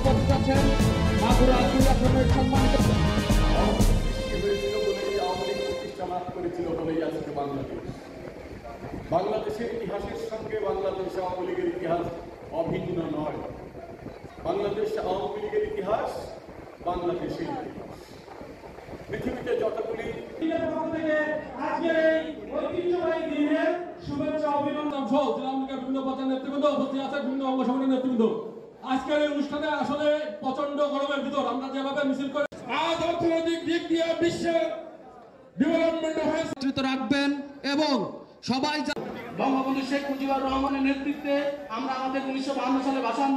উপস্থিত আছেন মাগুরা 2 আসনের সম্মানিত বাংলাদেশের ইতিহাসের সঙ্গে বাংলাদেশ আওয়ামী লীগের ইতিহাস অভিন্ন নয়। বাংলাদেশ আওয়ামী লীগের ইতিহাস বাংলাদেশের ইতিহাস। পৃথিবীতে যতগুলি আজকের এই ঐতিহ্যবাহী দিনের শুভেচ্ছা অভিনন্দন সহ বিভিন্ন পথের নেতৃবৃন্দ উপস্থিত আছে, বিভিন্ন অঙ্গ সংগঠনের নেতৃবৃন্দ। আজকের এই অনুষ্ঠানে আসলে প্রচন্ড গরমের ভিতর আমরা যেভাবে মিছিল করে আজ অর্থনৈতিক দিক দিয়ে বিশ্বের ডেভেলপমেন্ট নেতৃত্ব রাখবেন এবং সবাই বঙ্গবন্ধু শেখ মুজিবুর রহমানের নেতৃত্বে আমরা আমাদের 1952 সালে ভাষা